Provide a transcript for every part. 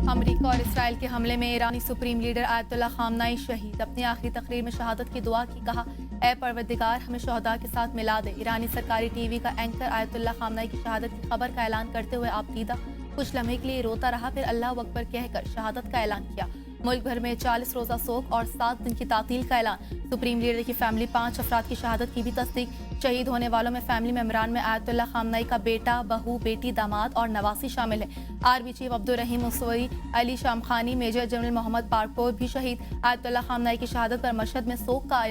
America और Israel के हमले में ईरानी सुप्रीम लीडर आयतुल्लाह खामनाई शहीद। अपनी आखिरी तकरीर में शहादत की दुआ की, कहा ए परवरदिगार हमें शहदा के साथ मिला दे। ईरानी सरकारी टीवी का एंकर आयतुल्लाह खामनाई की शहादत की खबर का ऐलान करते हुए आप दीदा कुछ लम्हे के लिए रोता रहा, फिर अल्लाह अकबर कहकर शहादत का ऐलान किया। मुल्क भर में 40 रोजा सोग और 7 दिन की तातील का ऐलान। सुप्रीम लीडर की फैमिली 5 अफराद की शहादत की भी तस्दीक। शहीद होने वालों में फैमिली मेंबरान में आयतुल्लाह खामनाई का बेटा, बहू, बेटी, दामाद और नवासी शामिल है। Army chief Abdul Rahim Mousavi, Ali Shamkhani, major general Mohammad Pakpour भी शहीद। आयतुल्लाह खामनाई की शहादत पर मशहद में सोग का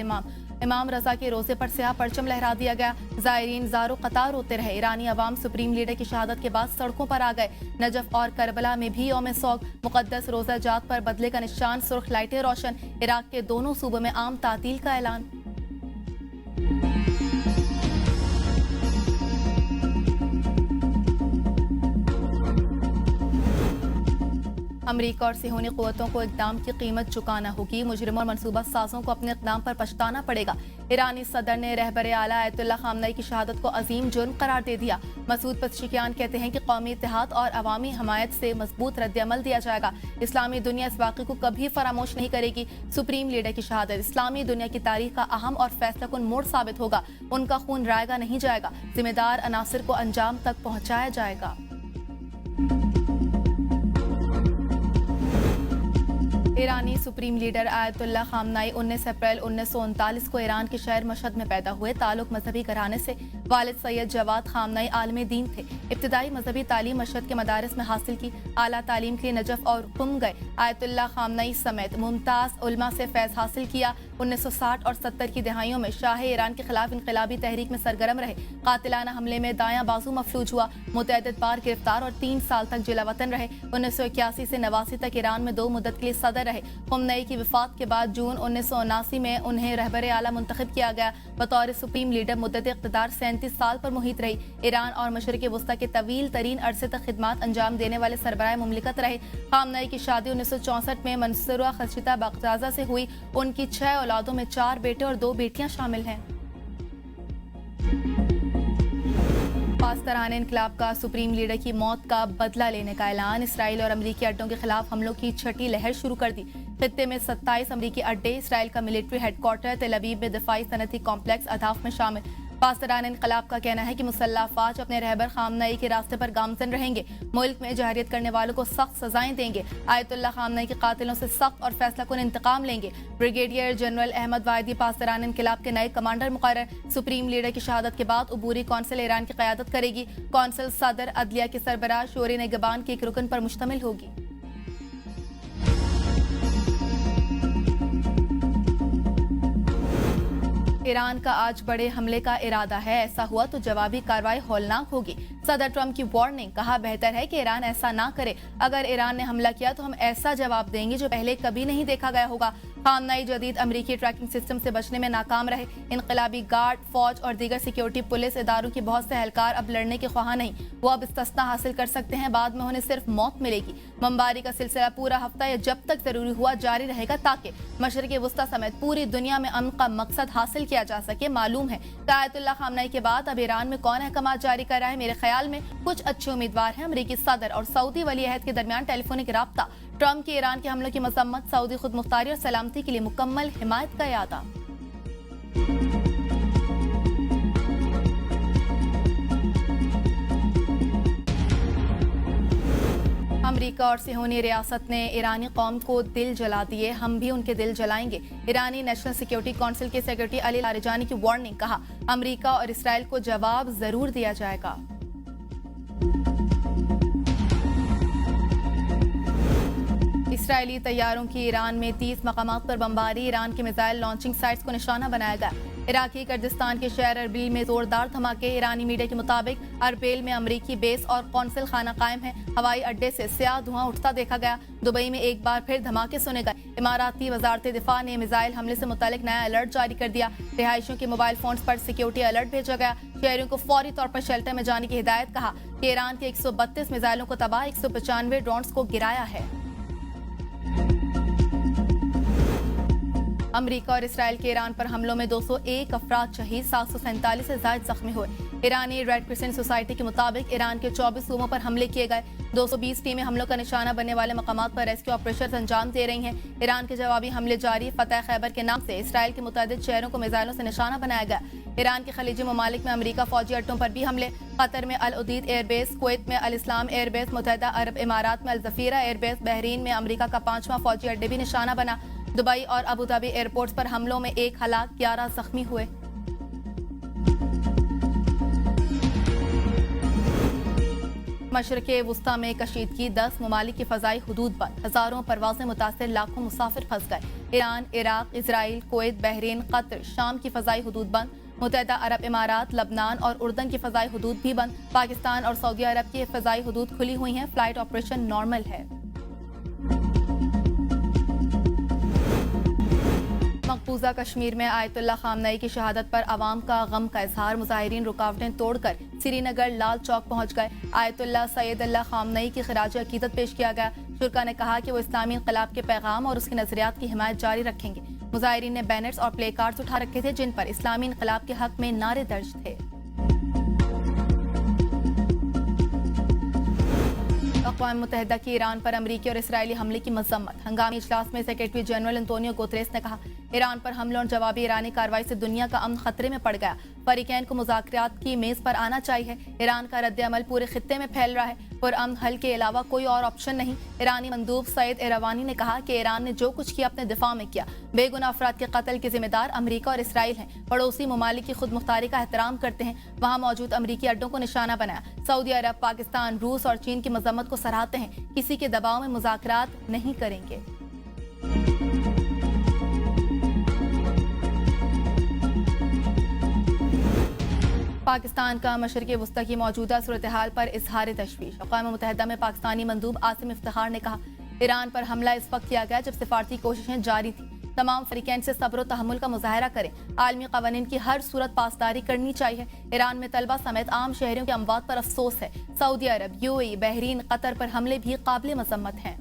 इमाम रजा के रोजे पर स्याह परचम लहरा दिया गया। जायरीन ज़ारो कतार होते रहे। ईरानी अवाम सुप्रीम लीडर की शहादत के बाद सड़कों पर आ गए। नजफ और करबला में भी यौम सोग। मुकद्दस रोजा जात पर बदले का निशान, सुर्ख लाइटें रोशन। इराक के दोनों सूबों में आम तातील का ऐलान। अमरीका और सिहोनी क़ुव्वतों को इक़दाम की कीमत चुकाना होगी। मुजरिमों और मनसूबा साजों को अपने इक़दाम पर पछताना पड़ेगा। ईरानी सदर ने रहबर आला आयतुल्लाह खामनाई की शहादत को अजीम जुर्म करार दे दिया। मसूद पज़ेशिकियान कहते हैं कि कौमी इत्तेहाद और अवामी हमायत से मजबूत रद्द-ए-अमल दिया जाएगा। इस्लामी दुनिया इस वाक़े को कभी फरामोश नहीं करेगी। सुप्रीम लीडर की शहादत इस्लामी दुनिया की तारीख का अहम और फैसलाकुन मोड़ साबित होगा। उनका खून रायगा नहीं जाएगा, जिम्मेदार अनासिर को अंजाम तक पहुँचाया जाएगा। ईरानी सुप्रीम लीडर आयतुल्लाह खामनाई 19 अप्रैल 1939 को ईरान के शहर मशहद में पैदा हुए। ताल्लुक मजहबी घराने से। वालिद सैयद जवाद खामनाई आलिम दीन थे। इब्तिदाई मजहबी तालीम मशहद के मदारिस में हासिल की। आला तालीम के लिए नजफ और कुम गए। आयतुल्लाह खामनाई समेत मुमताज उलमा से फैज़ हासिल किया। 1960 और 70 की दहाइयों में शाह ईरान के खिलाफ इनकलाबी तहरीक में सरगर्म रहे। कातिलाना हमले में दायां बाजू मफलूज हुआ। मुतअद्दिद बार गिरफ्तार और 3 साल तक जिला वतन रहे। 1981 से 89 तक ईरान में 2 मुद्दत के लिए सदर रहे। खुमनई की वफात के बाद जून 1979 में उन्हें रहबर आला मुंतखब किया गया। बतौर सुप्रीम लीडर मुद्दत इक़्तिदार 37 साल पर मुहित रही। ईरान और मशरिक़ वस्ता के तवील तरीन अरसे तक खिदमात अंजाम देने वाले सरबराह मुमलिकत रहे। खामनई की शादी 1964 में मंसूरा खशीता बगदाज़ा से हुई। उनकी 6 औलादों में 4 बेटे और 2 बेटियां शामिल हैं। पास्तरान इनकलाब का सुप्रीम लीडर की मौत का बदला लेने का ऐलान। इसराइल और अमरीकी अड्डों के खिलाफ हमलों की छठी लहर शुरू कर दी। खित्ते में 27 अमरीकी अड्डे, इसराइल का मिलिट्री हेडक्वार्टर तेल अवीव में दिफाई सनती कॉम्प्लेक्स अदाफ में शामिल। पास्तरान इनकलाब का कहना है कि मुसल्लह अफवाज अपने रहबर खामनई के रास्ते पर गामजन रहेंगे। मुल्क में जहरियत करने वालों को सख्त सजाएं देंगे। आयतुल्लाह खामनई के कातिलों से सख्त और फैसलाकुन इंतकाम लेंगे। ब्रिगेडियर जनरल अहमद वाहिदी पास्तरान इनकलाब के नए कमांडर मुकर्रर। सुप्रीम लीडर की शहादत के बाद उबूरी कौंसिल ईरान की क़यादत करेगी। कौंसिल सदर, अदलिया के सरबराह, शोरे निगबान के एक रुकन पर मुश्तमिल होगी। ईरान का आज बड़े हमले का इरादा है। ऐसा हुआ तो जवाबी कार्रवाई हौलनाक होगी। सदर ट्रंप की वार्निंग, कहा बेहतर है कि ईरान ऐसा ना करे। अगर ईरान ने हमला किया तो हम ऐसा जवाब देंगे जो पहले कभी नहीं देखा गया होगा। खामनई जदीद अमरीकी ट्रैकिंग सिस्टम से बचने में नाकाम रहे। इनकलाबी गार्ड, फौज और दीगर सिक्योरिटी पुलिस इदारों की बहुत से एहलकार अब लड़ने के ख्वाह नहीं। वो अब इस्तिस्ना हासिल कर सकते हैं, बाद में उन्हें सिर्फ मौत मिलेगी। बमबारी का सिलसिला पूरा हफ्ता या जब तक जरूरी हुआ जारी रहेगा, ताकि मशरिक़ वस्ता समेत पूरी दुनिया में अमन का मकसद हासिल किया जा सके। मालूम है कि आयतुल्लाह खामनई के बाद अब ईरान में कौन अहकाम जारी कर रहा है। मेरे ख्याल में कुछ अच्छे उम्मीदवार हैं। अमरीकी सदर और सऊदी वली अहद के दरमियान टेलीफोनिक राब्ता। ट्रंप के ईरान के हमलों की मजम्मत। सऊदी खुद मुख्तारी और सलामती के लिए मुकम्मल हिमायत का इरादा। अमरीका और सिहोनी रियासत ने ईरानी कौम को दिल जला दिए, हम भी उनके दिल जलाएंगे। ईरानी नेशनल सिक्योरिटी काउंसिल के सेक्रेटरी अली लारिजानी की वार्निंग, कहा अमरीका और इसराइल को जवाब जरूर दिया जाएगा। इसराइली तैयारों की ईरान में 30 मकामात पर बमबारी। ईरान के मिसाइल लॉन्चिंग साइट्स को निशाना बनाया गया। इराकी कुर्दिस्तान के शहर अरबिल में जोरदार धमाके। ईरानी मीडिया के मुताबिक अरबिल में अमरीकी बेस और कौंसिल खाना कायम है। हवाई अड्डे से स्याह धुआं उठता देखा गया। दुबई में एक बार फिर धमाके सुने गए। इमाराती वजारत दिफा ने मिसाइल हमले से मुतालिक नया अलर्ट जारी कर दिया। रिहायशियों के मोबाइल फोन पर सिक्योरिटी अलर्ट भेजा गया। शहरियों को फौरी तौर पर शेल्टर में जाने की हिदायत। कहा कि ईरान के 132 मिसाइलों को तबाह, 195 ड्रोन्स को गिराया है। अमरीका और इसराइल के ईरान पर हमलों में 201 अफराद शहीद, 747 से ज्यादा जख्मी हुए। ईरानी रेड क्रिसेंट सोसाइटी के मुताबिक ईरान के 24 सूबों पर हमले किए गए। 220 टीमें हमलों का निशाना बनने वाले मकामात पर रेस्क्यू ऑपरेशन अंजाम दे रही हैं। ईरान के जवाबी हमले जारी। फतेह खैबर के नाम से इसराइल के मुतअद्दिद शहरों को मिसाइलों से निशाना बनाया गया। ईरान के खलीजी ममालिक में अमेरिका फौजी अड्डों पर भी हमले। कतर में अल उदीद एयरबेस, कुवैत में अल इस्लाम एयरबेस, मुत्तहिदा अरब इमारात में अल जफीरा एयरबेस, बहरीन में अमेरिका का 5वां फौजी अड्डे भी निशाना बना। दुबई और अबू धाबी एयरपोर्ट्स पर हमलों में 1 हलाक, 11 जख्मी हुए। मशरक़े वुस्ता में कशीदगी, 10 ममालिक की फ़ज़ाई हुदूद बंद, हज़ारों परवाज़ें मुतासिर, लाखों मुसाफिर फंस गए। Iran, Iraq, Israel, Kuwait, Bahrain, Qatar, शाम की फ़ज़ाई हुदूद बंद। मुत्तहिदा अरब इमारात, लबनान और उर्दन की फ़ज़ाई हुदूद भी बंद। पाकिस्तान और सऊदी अरब की फ़ज़ाई हुदूद खुली हुई हैं। फ़्लाइट ऑपरेशन नॉर्मल है। मकबूजा कश्मीर में आयतुल्लाह खामनई की शहादत पर अवाम का गम का इजहार। मुजाहिरीन रुकावटें तोड़कर श्रीनगर लाल चौक पहुंच गए। आयतुल्लाह सैयदुल्लाह खामनई की खिराज अकीदत पेश किया गया। शुरका ने कहा कि वो इस्लामी इनकलाब के पैगाम और उसके नजरियात की हिमायत जारी रखेंगे। मुजाहिरीन ने बैनर्स और प्ले कार्ड्स उठा रखे थे जिन पर इस्लामी इनकलाब के हक में नारे दर्ज थे। अक़वाम मुत्तहिदा की ईरान पर अमरीकी और इसराइली हमले की मजम्मत। हंगामी इजलास में सेक्रेटरी जनरल एंटोनियो गुतरेस ने कहा, ईरान पर हमलों और जवाबी ईरानी कार्रवाई से दुनिया का अमन खतरे में पड़ गया। फरीकैन को मुज़ाकरात की मेज पर आना चाहिए। ईरान का रद्द-ए-अमल पूरे खित्ते में फैल रहा है। पुरअमन हल के अलावा कोई और ऑप्शन नहीं। ईरानी मंदूब सईद एरावानी ने कहा कि ईरान ने जो कुछ किया अपने दिफा में किया। बेगुनाह अफराद के कत्ल के जिम्मेदार अमरीका और इसराइल हैं। पड़ोसी ममालिक की खुद मुख्तारी का एहतराम करते हैं। वहाँ मौजूद अमरीकी अड्डों को निशाना बनाया। सऊदी अरब, पाकिस्तान, रूस और चीन की मजम्मत को सराहते हैं। किसी के दबाव में मुज़ाकरात नहीं करेंगे। पाकिस्तान का मशरक़े वुस्ता की मौजूदा सूरत हाल पर इजहार तशवीश। अक़वाम मुत्तहिदा में पाकिस्तानी मंदूब आसिम इफ्तिखार ने कहा, ईरान पर हमला इस वक्त किया गया जब सिफारती कोशिशें जारी थी। तमाम फरीकैन से सब्र और तहम्मुल का मुजाहरा करें। आलमी क़वानीन की हर सूरत पासदारी करनी चाहिए। ईरान में तलबा समेत आम शहरियों के अमवात पर अफसोस है। सऊदी अरब, यूएई, बहरीन, कतर पर हमले भी काबिल मजम्मत हैं।